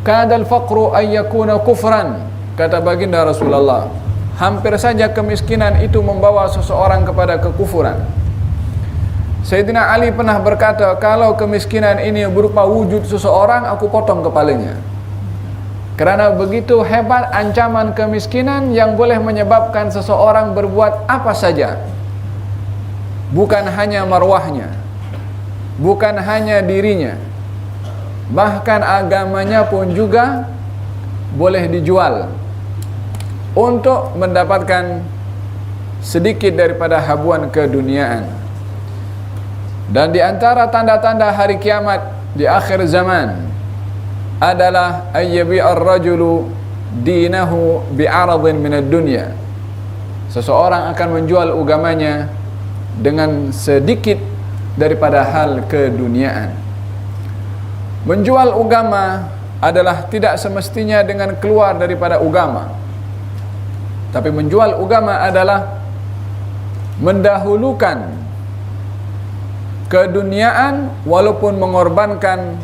kadal faqru ay yakuna kufran, kata baginda Rasulullah, hampir saja kemiskinan itu membawa seseorang kepada kekufuran. Sayyidina Ali pernah berkata, kalau kemiskinan ini berupa wujud seseorang, aku potong kepalanya. Karena begitu hebat ancaman kemiskinan yang boleh menyebabkan seseorang berbuat apa saja. Bukan hanya marwahnya, bukan hanya dirinya, bahkan agamanya pun juga boleh dijual untuk mendapatkan sedikit daripada habuan keduniaan. Dan di antara tanda-tanda hari kiamat di akhir zaman adalah ayyabi'ar rajulu dinahu bi'aradin minad dunya. Seseorang akan menjual agamanya dengan sedikit daripada hal keduniaan. Menjual agama adalah tidak semestinya dengan keluar daripada agama. Tapi menjual agama adalah mendahulukan keduniaan walaupun mengorbankan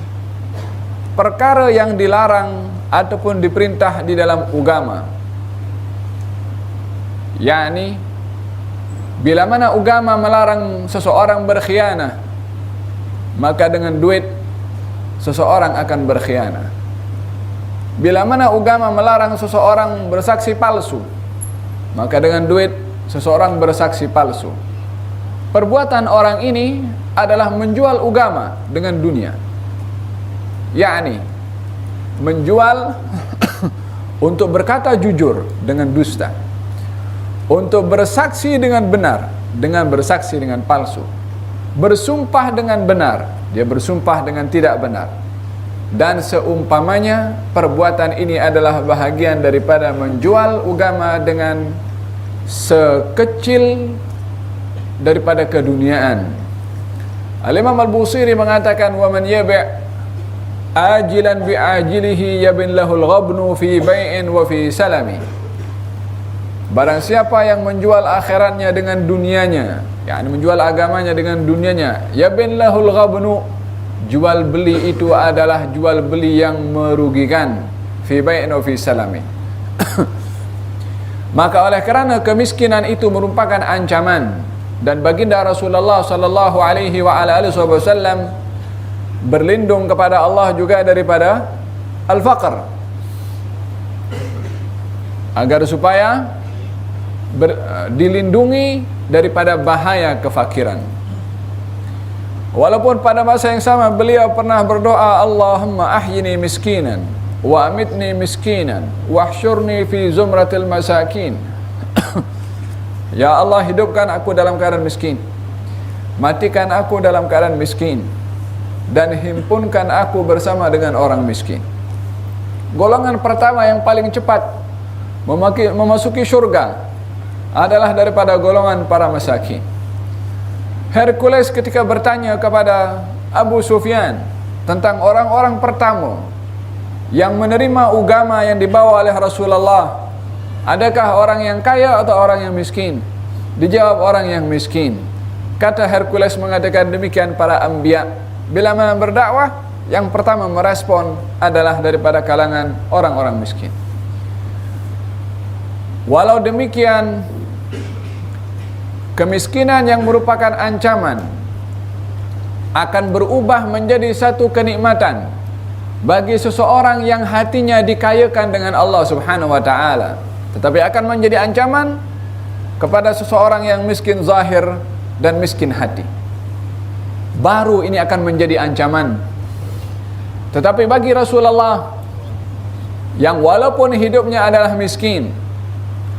perkara yang dilarang ataupun diperintah di dalam agama. yakni bila mana agama melarang seseorang berkhianah, maka dengan duit seseorang akan berkhianah. Bila mana agama melarang seseorang bersaksi palsu, maka dengan duit seseorang bersaksi palsu. Perbuatan orang ini adalah menjual agama dengan dunia, yakni menjual untuk berkata jujur dengan dusta, untuk bersaksi dengan benar dengan bersaksi dengan palsu, bersumpah dengan benar dia bersumpah dengan tidak benar, dan seumpamanya. Perbuatan ini adalah bahagian daripada menjual agama dengan sekecil daripada keduniaan. Al-Imam Al-Busiri mengatakan, wa man yabi' ajilan bi ajilihi yabin lahul ghabnu fi bai'in wa fi salami. Barang siapa yang menjual akhiratnya dengan dunianya, yakni menjual agamanya dengan dunianya, yabin lahul ghabnu, jual beli itu adalah jual beli yang merugikan, fi bai'in wa fi salami. Maka oleh kerana kemiskinan itu merupakan ancaman, dan baginda Rasulullah sallallahu alaihi wa ala alihi wasallam berlindung kepada Allah juga daripada al-faqr, agar supaya dilindungi daripada bahaya kefakiran. Walaupun pada masa yang sama beliau pernah berdoa, Allahumma ahyini miskinan wa amitni miskinan wahsyurni fi zumratil masakin. Ya Allah, hidupkan aku dalam keadaan miskin, matikan aku dalam keadaan miskin, dan himpunkan aku bersama dengan orang miskin. Golongan pertama yang paling cepat memasuki syurga adalah daripada golongan para masakin. Hercules ketika bertanya kepada Abu Sufyan tentang orang-orang pertama yang menerima agama yang dibawa oleh Rasulullah, adakah orang yang kaya atau orang yang miskin? Dijawab orang yang miskin. Kata Hercules mengatakan demikian para anbiya. Bila mana berdakwah, yang pertama merespon adalah daripada kalangan orang-orang miskin. Walau demikian, kemiskinan yang merupakan ancaman akan berubah menjadi satu kenikmatan bagi seseorang yang hatinya dikayakan dengan Allah Subhanahu wa taala. Tetapi akan menjadi ancaman kepada seseorang yang miskin zahir dan miskin hati. Baru ini akan menjadi ancaman. Tetapi bagi Rasulullah yang walaupun hidupnya adalah miskin,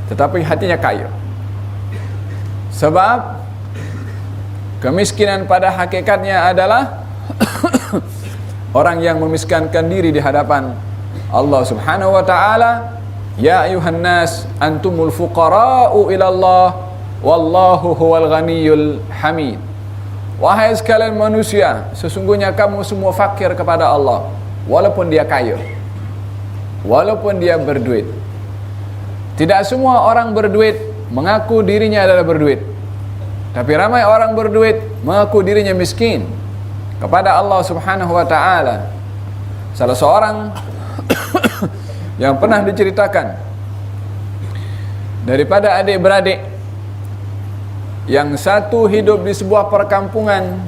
tetapi hatinya kaya. Sebab kemiskinan pada hakikatnya adalah orang yang memiskinkan diri di hadapan Allah Subhanahu wa taala. Ya ayuhan nas antumul fuqara'u ila Allah wallahu huwal ghaniyyul hamid. Wahai sekalian manusia, sesungguhnya kamu semua fakir kepada Allah, walaupun dia kaya, walaupun dia berduit. Tidak semua orang berduit mengaku dirinya adalah berduit, tapi ramai orang berduit mengaku dirinya miskin kepada Allah Subhanahu wa taala. Salah seorang yang pernah diceritakan daripada adik-beradik yang satu hidup di sebuah perkampungan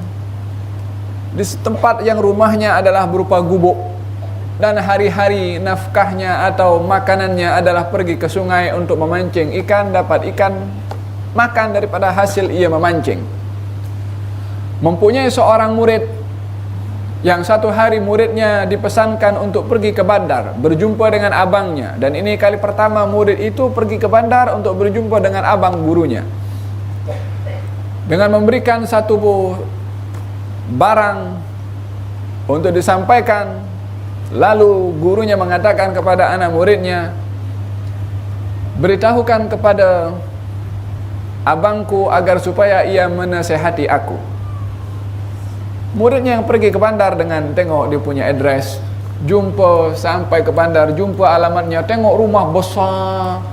di tempat yang rumahnya adalah berupa gubuk, dan hari-hari nafkahnya atau makanannya adalah pergi ke sungai untuk memancing ikan, dapat ikan, makan daripada hasil ia memancing. Mempunyai seorang murid yang satu hari muridnya dipesankan untuk pergi ke bandar berjumpa dengan abangnya, dan ini kali pertama murid itu pergi ke bandar untuk berjumpa dengan abang gurunya. Dengan memberikan satu barang untuk disampaikan, lalu gurunya mengatakan kepada anak muridnya, beritahukan kepada abangku agar supaya ia menasihati aku. Muridnya yang pergi ke bandar dengan tengok dia punya address, jumpa sampai ke bandar, jumpa alamatnya, tengok rumah besar,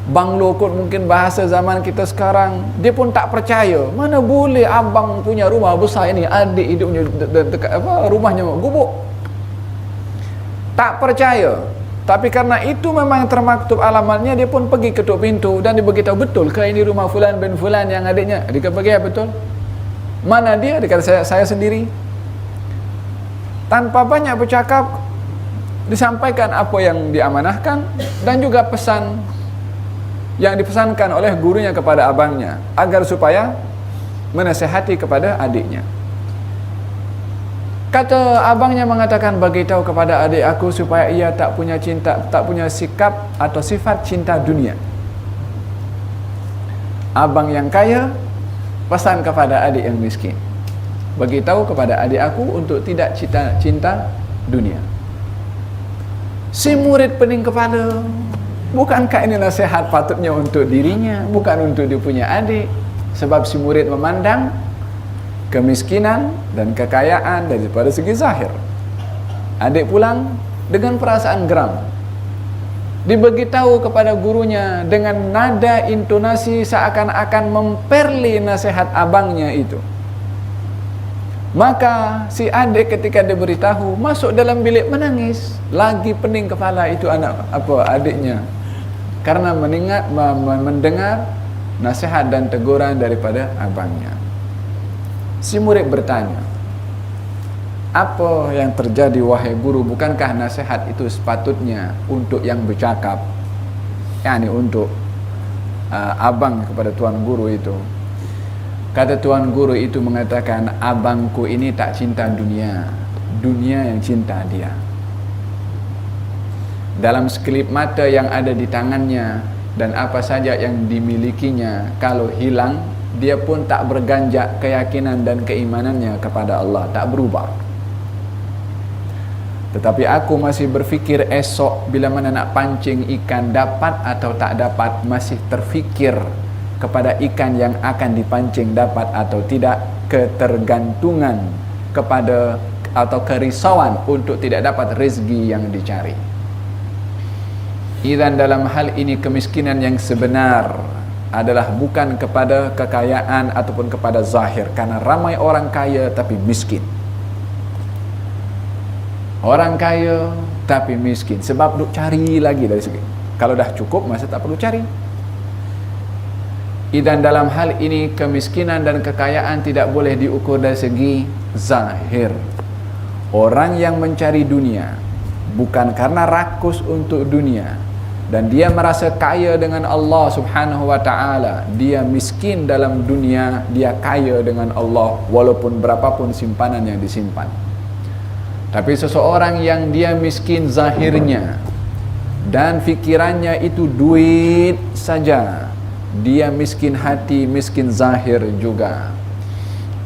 banglo kot mungkin bahasa zaman kita sekarang. Dia pun tak percaya, mana boleh abang punya rumah besar ini, adik hidupnya dekat rumahnya gubuk. Tak percaya. Tapi karena itu memang termaktub alamatnya, dia pun pergi ketuk pintu dan dia beritahu, betul ke ini rumah fulan bin fulan yang adiknya? Dia kata, ya betul. Mana dia? Dia kata, saya sendiri. Tanpa banyak bercakap, disampaikan apa yang diamanahkan dan juga pesan yang dipesankan oleh gurunya kepada abangnya agar supaya menasihati kepada adiknya. Kata abangnya mengatakan, beritahu kepada adik aku supaya ia tak punya sikap atau sifat cinta dunia. Abang yang kaya pesan kepada adik yang miskin, beritahu kepada adik aku untuk tidak cinta dunia. Si murid pening kepala, bukankah ini nasihat patutnya untuk dirinya, bukan untuk dia punya adik? Sebab si murid memandang kemiskinan dan kekayaan daripada segi zahir. Adik pulang dengan perasaan geram, diberitahu kepada gurunya dengan nada intonasi seakan-akan memperli nasihat abangnya itu. Maka si adik ketika diberitahu masuk dalam bilik menangis, lagi pening kepala itu adiknya, karena mendengar nasihat dan teguran daripada abangnya. Si murid bertanya, apa yang terjadi wahai guru? Bukankah nasihat itu sepatutnya untuk yang bercakap, yakni untuk abang kepada tuan guru itu? Kata tuan guru itu mengatakan, abangku ini tak cinta dunia, dunia yang cinta dia. Dalam sekelip mata yang ada di tangannya dan apa saja yang dimilikinya, kalau hilang, dia pun tak berganjak keyakinan dan keimanannya kepada Allah, tak berubah. Tetapi aku masih berfikir esok bila mana nak pancing ikan, dapat atau tak dapat, masih terfikir kepada ikan yang akan dipancing dapat atau tidak, ketergantungan kepada atau kerisauan untuk tidak dapat rezeki yang dicari. Dan dalam hal ini kemiskinan yang sebenar adalah bukan kepada kekayaan ataupun kepada zahir, karena ramai orang kaya tapi miskin. Orang kaya tapi miskin sebab duk cari lagi dari segi. Kalau dah cukup masa tak perlu cari. Dan dalam hal ini kemiskinan dan kekayaan tidak boleh diukur dari segi zahir. Orang yang mencari dunia bukan karena rakus untuk dunia dan dia merasa kaya dengan Allah subhanahu wa ta'ala, dia miskin dalam dunia, dia kaya dengan Allah walaupun berapapun simpanan yang disimpan. Tapi seseorang yang dia miskin zahirnya dan fikirannya itu duit saja, dia miskin hati, miskin zahir juga.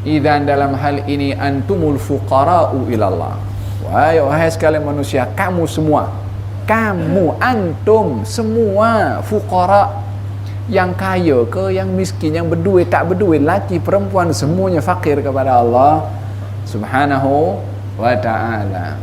Idzan dalam hal ini antumul fuqara'u ilallah. Wahai sekalian manusia, kamu semua, kamu, antum semua fuqara, yang kaya ke yang miskin, yang berduit tak berduit, laki perempuan, semuanya fakir kepada Allah subhanahu wa ta'ala.